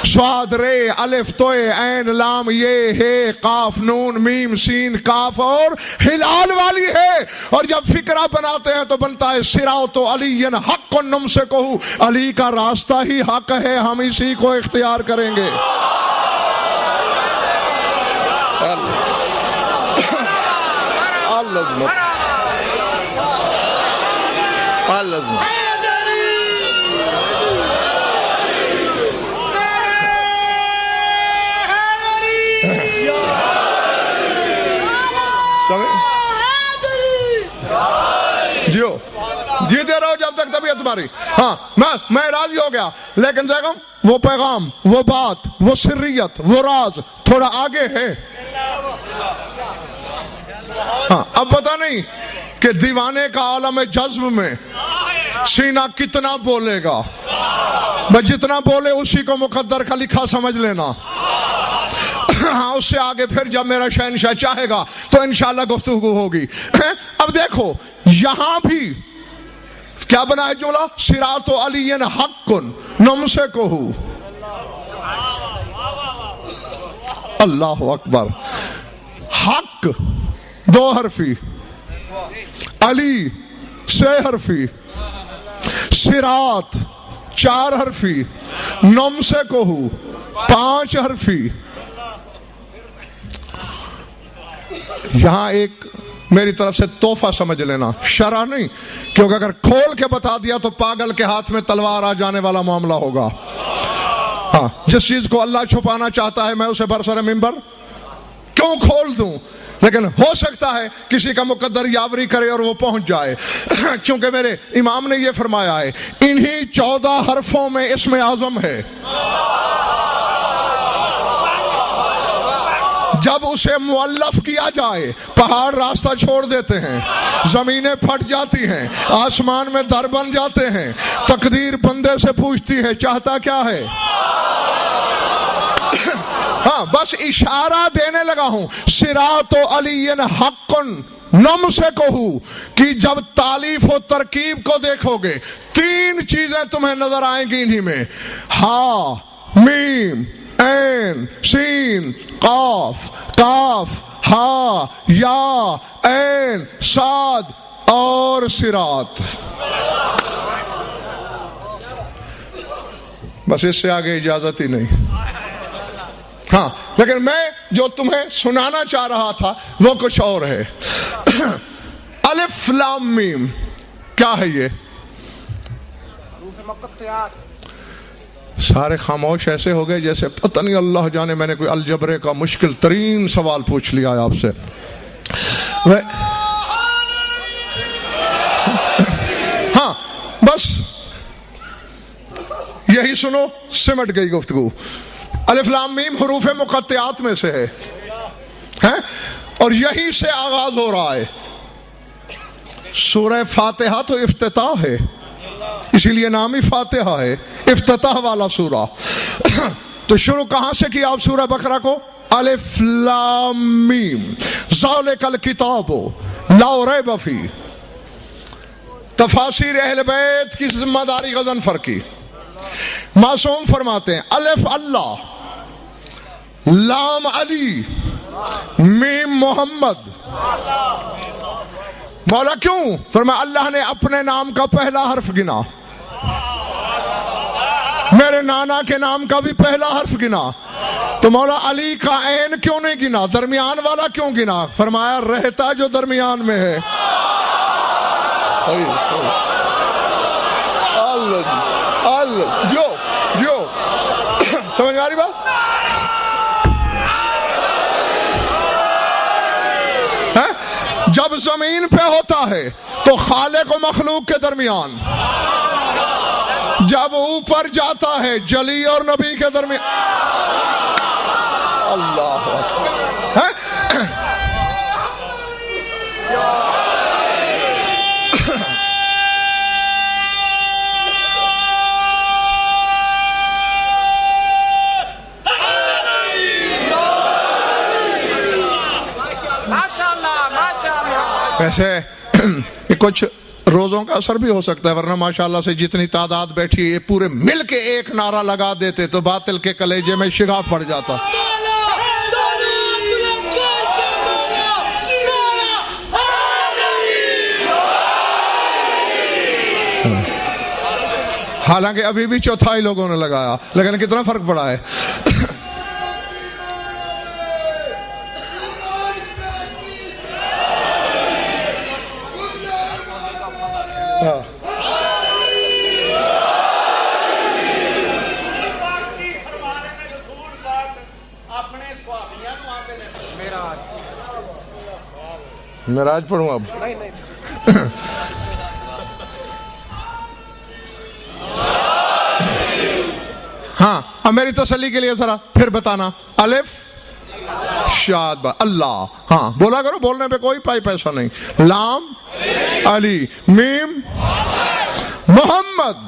صاد، رے، الف، توئے، عین، لام، یہ، ہے، قاف، نون، میم، سین، کاف اور ہلال والی ہے. اور جب فقرہ بناتے ہیں تو بنتا ہے صراط علی حق نمسکہ، علی کا راستہ ہی حق ہے، ہم اسی کو اختیار کریں گے. جیو جیتے رہو جب تک طبیعت تمہاری. ہاں میں راضی ہو گیا، لیکن زیگم وہ پیغام، وہ بات، وہ سریت، وہ راز تھوڑا آگے ہے. ہاں اب پتہ نہیں کہ دیوانے کا عالم جذب میں سینہ کتنا بولے گا، بس جتنا بولے اسی کو مقدر کا لکھا سمجھ لینا. ہاں اس سے آگے پھر جب میرا شہنشاہ چاہے گا تو انشاءاللہ گفتگو ہوگی. اب دیکھو یہاں بھی کیا بنا ہے جملہ، صراط علی حق نمسکہ. اللہ اکبر. حق 2 حرفی، علی 6 حرفی، صراط 4 حرفی، نمسکہ 5 حرفی. یہاں ایک میری طرف سے تحفہ سمجھ لینا، شرح نہیں، کیونکہ اگر کھول کے بتا دیا تو پاگل کے ہاتھ میں تلوار آ جانے والا معاملہ ہوگا. ہاں جس چیز کو اللہ چھپانا چاہتا ہے میں اسے برسر منبر کیوں کھول دوں؟ لیکن ہو سکتا ہے کسی کا مقدر یاوری کرے اور وہ پہنچ جائے. کیونکہ میرے امام نے یہ فرمایا ہے انہی 14 حرفوں میں اسم اعظم ہے. جب اسے مؤلف کیا جائے پہاڑ راستہ چھوڑ دیتے ہیں، زمینیں پھٹ جاتی ہیں، آسمان میں در بن جاتے ہیں، تقدیر بندے سے پوچھتی ہے چاہتا کیا ہے. ہاں بس اشارہ دینے لگا ہوں. صراط علی حق نمسکہ کہ جب تالیف و ترکیب کو دیکھو گے 3 چیزیں تمہیں نظر آئیں گی انہی میں، ہا میم عین سین قاف، کاف ہا یا عین صاد اور صراط. بس اس سے آگے اجازت ہی نہیں. ہاں لیکن میں جو تمہیں سنانا چاہ رہا تھا وہ کچھ اور ہے. الف لام میم کیا ہے یہ؟ سارے خاموش ایسے ہو گئے جیسے پتہ نہیں اللہ جانے میں نے کوئی الجبرے کا مشکل ترین سوال پوچھ لیا ہے آپ سے. ہاں بس یہی سنو، سمٹ گئی گفتگو. الف لام میم حروف مقطعات میں سے ہے اور یہی سے آغاز ہو رہا ہے. سورہ فاتحہ تو افتتاح ہے، اسی لیے نام ہی فاتحہ ہے، افتتاح والا سورہ. تو شروع کہاں سے کیا آپ سورہ بقرہ کو؟ الف لام میم ذالک الکتاب لا ریب فیہ. تفاسیر اہل بیت کی ذمہ داری غضنفر کی. معصوم فرماتے ہیں الف اللہ، لام علی، میم محمد. مولا کیوں؟ فرمایا اللہ نے اپنے نام کا پہلا حرف گنا، میرے نانا کے نام کا بھی پہلا حرف گنا، تو مولا علی کا عین کیوں نہیں گنا؟ درمیان والا کیوں گنا؟ فرمایا رہتا جو درمیان میں ہے. جو سمجھ میں آ رہی بات؟ جب زمین پہ ہوتا ہے تو خالق و مخلوق کے درمیان، جب اوپر جاتا ہے جلی اور نبی کے درمیان. اللہ ویسے کچھ روزوں کا اثر بھی ہو سکتا ہے، ورنہ ماشاءاللہ سے جتنی تعداد بیٹھی ہے پورے مل کے ایک نعرہ لگا دیتے تو باطل کے کلیجے میں شگاف پڑ جاتا. حالانکہ ابھی بھی چوتھائی لوگوں نے لگایا، لیکن کتنا فرق پڑا ہے. معراج پڑھوں اب؟ ہاں اب میری تسلی کے لیے ذرا پھر بتانا. الف شاد اللہ. ہاں بولا کرو, بولنے پہ کوئی پیسہ نہیں. لام علی, میم محمد,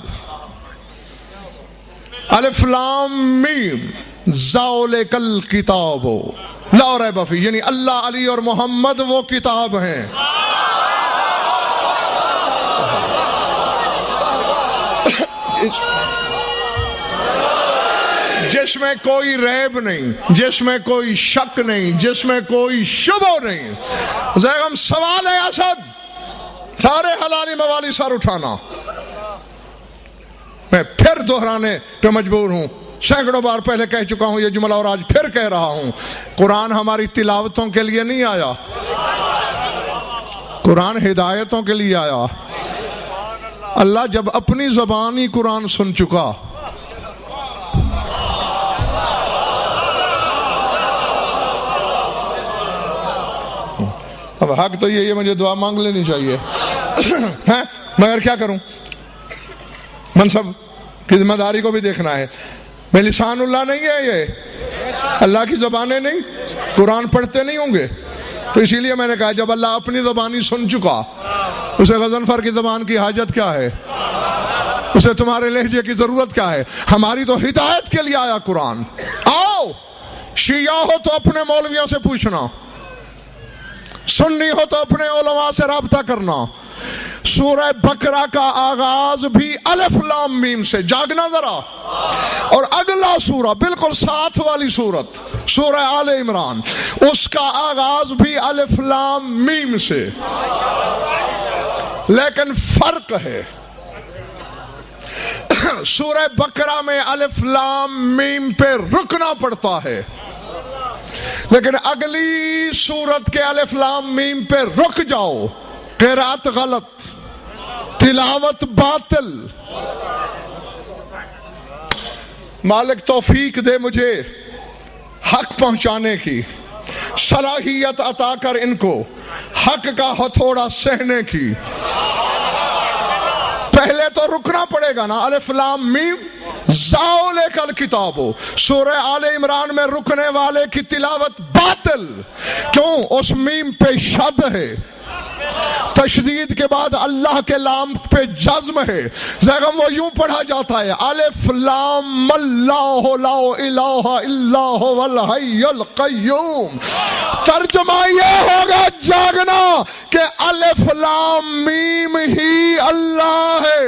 الف لام میم ذالک الکتاب لا ریب فیہ, یعنی اللہ, علی اور محمد وہ کتاب ہیں. جس میں کوئی ریب نہیں, جس میں کوئی شک نہیں, جس میں کوئی شبہ نہیں. زیغم سوال ہے اسد, سارے حلالی موالی سر اٹھانا. میں پھر دہرانے پہ مجبور ہوں, سینکڑوں بار پہلے کہہ چکا ہوں یہ جملہ اور آج پھر کہہ رہا ہوں. قرآن ہماری تلاوتوں کے لیے نہیں آیا, قرآن ہدایتوں کے لیے آیا. اللہ جب اپنی زبانی قرآن سن چکا, اب حق تو یہ مجھے دعا مانگ لینی چاہیے مگر کیا کروں, منصب کی ذمہ داری کو بھی دیکھنا ہے. میں لسان اللہ نہیں ہے, یہ اللہ کی زبانیں نہیں, قرآن پڑھتے نہیں ہوں گے. تو اسی لیے میں نے کہا جب اللہ اپنی زبانی سن چکا, اسے غضنفر کی زبان کی حاجت کیا ہے, اسے تمہارے لہجے کی ضرورت کیا ہے. ہماری تو ہدایت کے لیے آیا قرآن. آؤ شیعہ ہو تو اپنے مولویوں سے پوچھنا, سنی ہو تو اپنے علماء سے رابطہ کرنا. سورہ بقرہ کا آغاز بھی الف لام میم سے, جاگنا ذرا. اور اگلا سورہ بالکل ساتھ والی سورت سورہ آل عمران, اس کا آغاز بھی الف لام میم سے. لیکن فرق ہے, سورہ بقرہ میں الف لام میم پہ رکنا پڑتا ہے, لیکن اگلی سورت کے الف لام میم پہ رک جاؤ, قرات غلط, تلاوت باطل. مالک توفیق دے مجھے حق پہنچانے کی, صلاحیت عطا کر ان کو حق کا ہتھوڑا سہنے کی. پہلے تو رکنا پڑے گا نا, الف لام میم ذالک الکتاب. سورہ آل عمران میں رکنے والے کی تلاوت باطل. کیوں؟ اس میم پہ شد ہے, تشدید کے بعد اللہ کے لام پہ جزم ہے. زیغم وہ یوں پڑھا جاتا ہے الف لام اللہ لا الہ الا هو الحی القیوم. ترجمہ یہ ہوگا جاگنا کہ الف لام میم ہی اللہ ہے.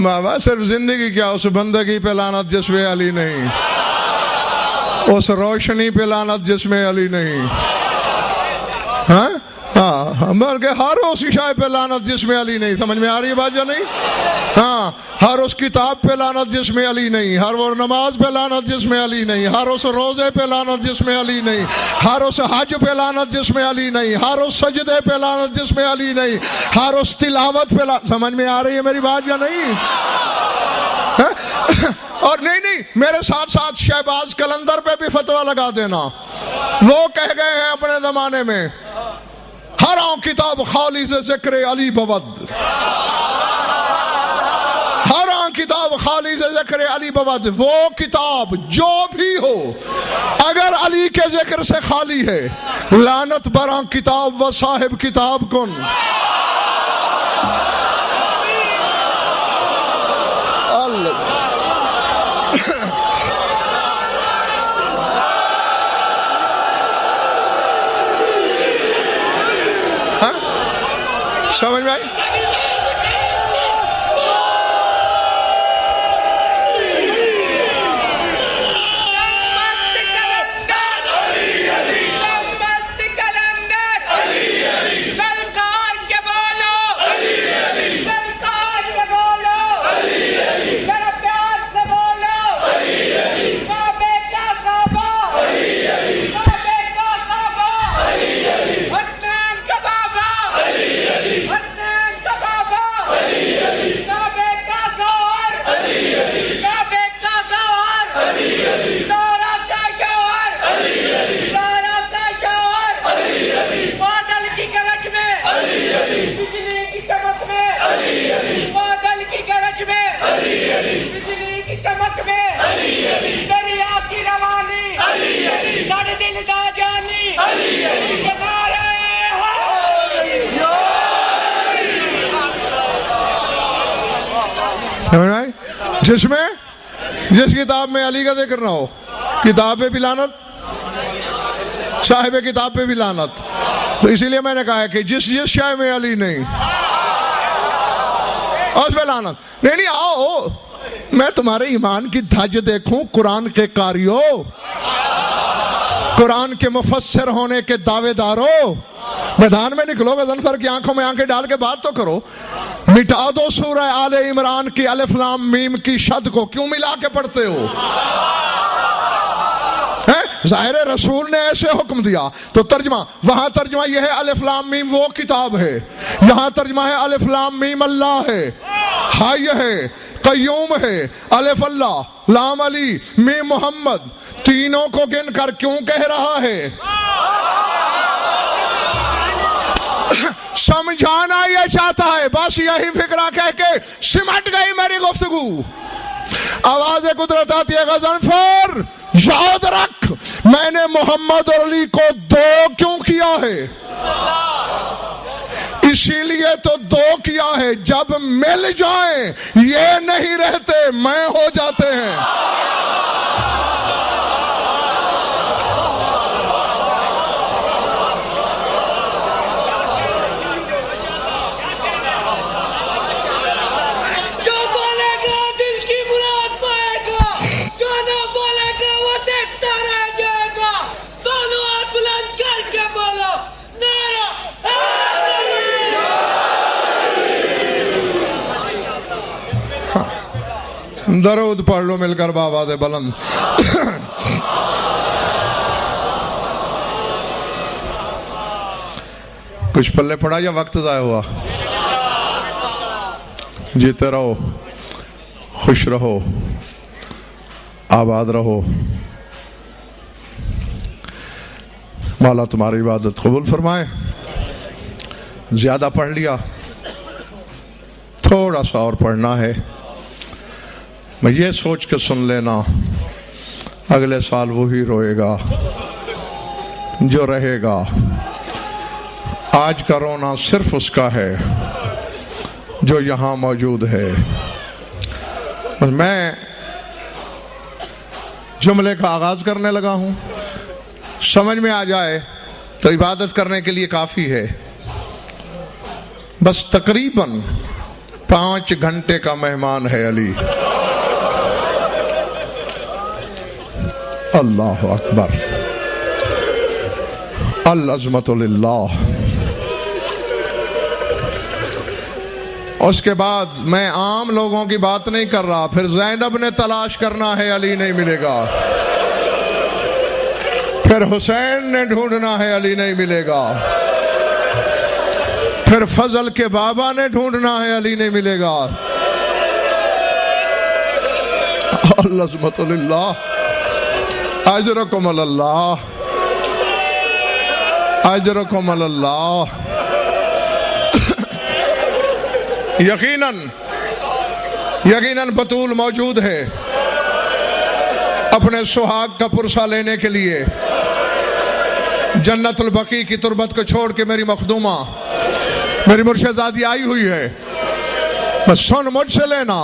بابا صرف زندگی کیا, اس بندگی پہ لعنت جس میں علی نہیں, اس روشنی پہ لعنت جس میں علی نہیں. ہاں بلکہ ہر اس عشاء پہ لعنت جس میں علی نہیں. سمجھ میں آ رہی ہے بات یا نہیں؟ ہاں, ہر اس کتاب پہ لعنت جس میں علی نہیں, ہر وہ نماز پہ لعنت جس میں علی نہیں, ہر اس روزے پہ لعنت جس میں علی نہیں, ہر اس حج پہ لعنت جس میں علی نہیں, ہر اس سجدے پہ لعنت جس میں علی نہیں, ہر اس تلاوت پہ لعنت. سمجھ میں آ رہی ہے میری بات یا نہیں؟ اور نہیں میرے ساتھ ساتھ شہباز کلندر پہ بھی فتویٰ لگا دینا. وہ کہہ گئے ہیں اپنے زمانے میں ہر آن کتاب خالی سے ذکر علی بود, ہر آن کتاب خالی سے ذکر علی بود. وہ کتاب جو بھی ہو اگر علی کے ذکر سے خالی ہے, لعنت برآں کتاب و صاحب کتاب کن. سمجھ میں آئی؟ دریا کی روانی ساڑھے دل دا جانی کے نعرے جس کتاب میں علی کا ذکر نہ ہو، کتاب پہ بھی لعنت، صاحب کتاب پہ بھی لعنت. تو اسی لیے میں نے کہا ہے کہ جس شے میں علی نہیں اس پہ لعنت نہیں. آؤ میں تمہارے ایمان کی دھج دیکھوں. قرآن کے قاریو، قرآن کے مفسر ہونے کے دعوے دارو، میدان میں نکلو، غضنفر کی آنکھوں میں آنکھیں ڈال کے بات تو کرو. مٹا دو سورہ آل عمران کی الف لام میم کی شد کو، کیوں ملا کے پڑھتے ہو؟ ظاہر رسول نے ایسے حکم دیا تو ترجمہ، وہاں ترجمہ یہ ہے الف لام میم وہ کتاب ہے، یہاں ترجمہ ہے الف لام میم اللہ ہے، حی ہے، قیوم ہے، الف اللہ، لام علی، میم محمد، تینوں کو گن کر کیوں کہہ رہا ہے؟ سمجھانا یہ چاہتا ہے. بس یہی فکرہ کہہ کے سمٹ گئی میری گفتگو. آواز قدرت آتی ہے، غضنفر یاد رکھ میں نے محمد اور علی کو دو کیوں کیا ہے؟ اسی لیے تو دو کیا ہے جب مل جائیں یہ نہیں رہتے، میں ہو جاتے ہیں. درود پڑھ لو مل کر بآواز بلند. کچھ پلے پڑا یا وقت ضائع ہوا؟ جیتے رہو، خوش رہو، آباد رہو. مولا تمہاری عبادت قبول فرمائے. زیادہ پڑھ لیا، تھوڑا سا اور پڑھنا ہے. میں یہ سوچ کے سن لینا اگلے سال وہی روئے گا جو رہے گا. آج کا رونا صرف اس کا ہے جو یہاں موجود ہے. میں جملے کا آغاز کرنے لگا ہوں، سمجھ میں آ جائے تو عبادت کرنے کے لیے کافی ہے. بس تقریباً 5 گھنٹے کا مہمان ہے علی. اللہ اکبر، العظمت للہ. اس کے بعد میں عام لوگوں کی بات نہیں کر رہا. پھر زینب نے تلاش کرنا ہے، علی نہیں ملے گا. پھر حسین نے ڈھونڈنا ہے، علی نہیں ملے گا. پھر فضل کے بابا نے ڈھونڈنا ہے، علی نہیں ملے گا. العظمت للہ. اجرکم اللہ، اجرکم اللہ. یقیناً بطول موجود ہے اپنے سہاگ کا پرسہ لینے کے لیے. جنت البقیع کی تربت کو چھوڑ کے میری مخدومہ، میری مرشدزادی آئی ہوئی ہے. بس سن مجھ سے لینا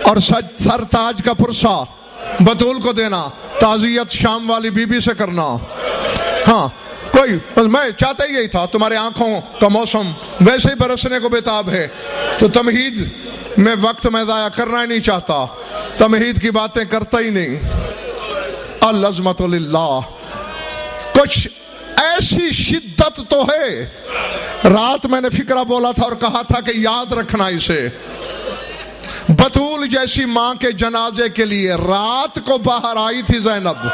اور سر تاج کا پرسہ بطول کو دینا. تعزیت شام والی بی بی سے کرنا. ہاں کوئی، میں چاہتا ہی یہی تھا. تمہارے آنکھوں کا موسم ویسے ہی برسنے کو بےتاب ہے، تو تمہید میں وقت میں ضائع کرنا ہی نہیں چاہتا. تمہید کی باتیں کرتا ہی نہیں. العظمت للہ. کچھ ایسی شدت تو ہے. رات میں نے فکرہ بولا تھا اور کہا تھا کہ یاد رکھنا اسے. بطول جیسی ماں کے جنازے کے لیے رات کو باہر آئی تھی زینب.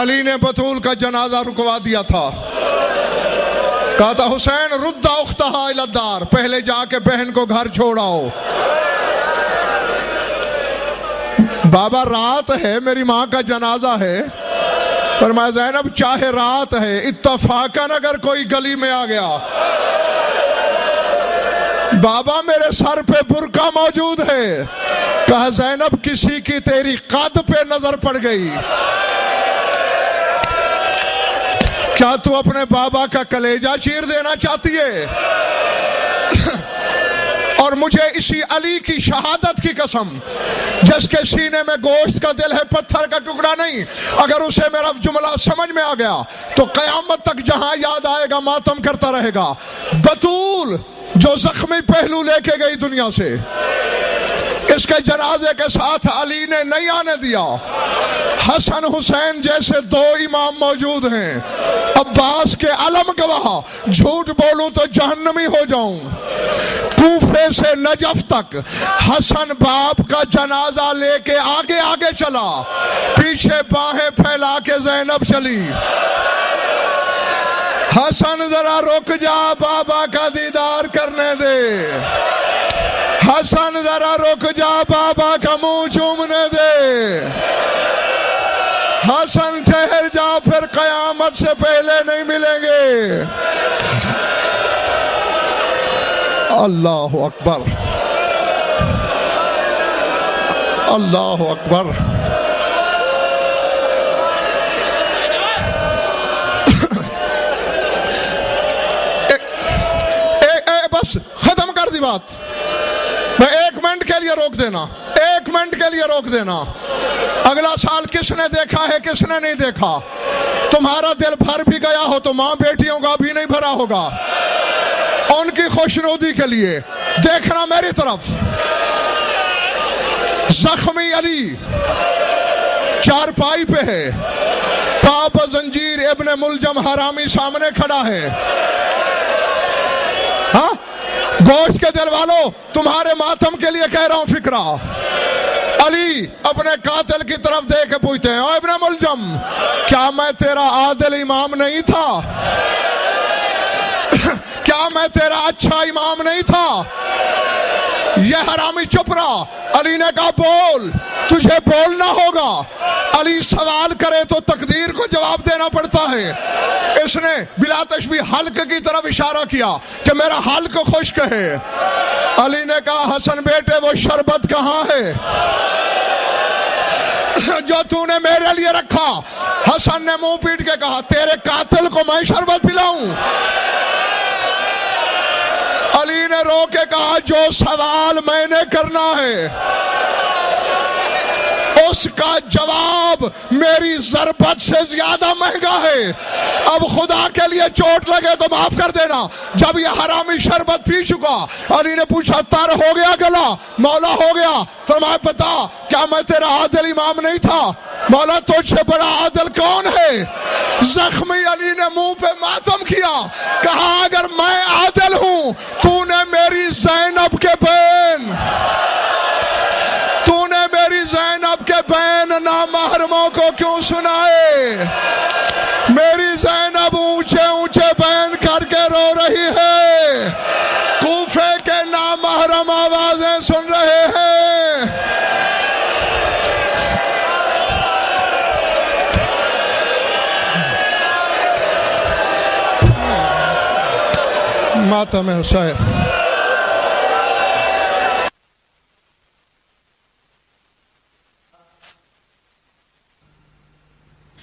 علی نے بطول کا جنازہ رکوا دیا تھا. کہا تھا حسین رد اختہا الی الدار، پہلے جا کے بہن کو گھر چھوڑاؤ. بابا رات ہے، میری ماں کا جنازہ ہے. فرمایا زینب چاہے رات ہے، اتفاقاً اگر کوئی گلی میں آ گیا بابا میرے سر پہ برقع موجود ہے. کہا زینب کسی کی تیری قد پہ نظر پڑ گئی. کیا تو اپنے بابا کا کلیجہ چیر دینا چاہتی ہے؟ اور مجھے اسی علی کی شہادت کی قسم جس کے سینے میں گوشت کا دل ہے پتھر کا ٹکڑا نہیں، اگر اسے میرا جملہ سمجھ میں آ گیا تو قیامت تک جہاں یاد آئے گا ماتم کرتا رہے گا. بطول جو زخمی پہلو لے کے گئی دنیا سے، اس کے جنازے کے ساتھ علی نے نہیں آنے دیا. حسن حسین جیسے دو امام موجود ہیں. عباس کے علم گواہ، جھوٹ بولوں تو جہنمی ہو جاؤں. کوفے سے نجف تک حسن باپ کا جنازہ لے کے آگے آگے چلا، پیچھے باہیں پھیلا کے زینب چلی. حسن ذرا رک جا، بابا کا دیدار کرنے دے. حسن ذرا رک جا، بابا کا منہ چومنے دے. حسن ٹھہر جا، پھر قیامت سے پہلے نہیں ملیں گے. اللہ اکبر، اللہ اکبر. بس ختم کر دی بات. میں 1 منٹ کے لیے روک دینا، 1 منٹ کے لیے روک دینا. اگلا سال کس نے دیکھا ہے، کس نے نہیں دیکھا؟ تمہارا دل بھر بھی گیا ہو تو ماں بیٹیوں کا بھی نہیں بھرا ہوگا. ان کی خوشنودی کے لیے دیکھنا میری طرف. زخمی علی چارپائی پہ ہے، پاپ زنجیر ابن ملجم حرامی سامنے کھڑا ہے. ہاں گوشت کے دل والوں، تمہارے ماتم کے لیے کہہ رہا ہوں فکرہ. علی اپنے قاتل کی طرف دیکھ کے پوچھتے ہیں، او ابن ملجم، کیا میں تیرا عادل امام نہیں تھا؟ کیا میں تیرا اچھا امام نہیں تھا؟ یہ حرامی چپ رہا. علی نے کہا بول، تجھے بولنا ہوگا. علی سوال کرے تو تقدیر کو جواب دینا پڑتا ہے. اس نے بلا تشبیہ حلق کی طرف اشارہ کیا کہ میرا حلق خشک ہے. علی نے کہا حسن بیٹے وہ شربت کہاں ہے جو تو نے میرے لیے رکھا؟ حسن نے منہ پیٹ کے کہا تیرے قاتل کو میں شربت پلاؤں؟ علی نے رو کے کہا جو سوال میں نے کرنا ہے اس کا جواب میری ضربت سے زیادہ مہنگا ہے. اب خدا کے لیے چوٹ لگے تو معاف کر دینا. جب یہ حرامی شربت پی چکا، علی نے پوچھا تر ہو گیا گلا؟ مولا ہو گیا. فرمایا بتا کیا میں تیرا عادل امام نہیں تھا؟ مولا تجھ سے بڑا عادل کون ہے؟ زخمی علی نے منہ پہ ماتم کیا، کہا اگر میں عادل ہوں تو نے میری زینب کے بہن، تو نے میری زینب کے بہن نامحرموں کو کیوں سنائے؟ میری زینب اونچے اونچے بہن کر کے رو رہی ہے، کوفے کے نامحرم آوازیں سن رہے ہیں. ماتم حسین.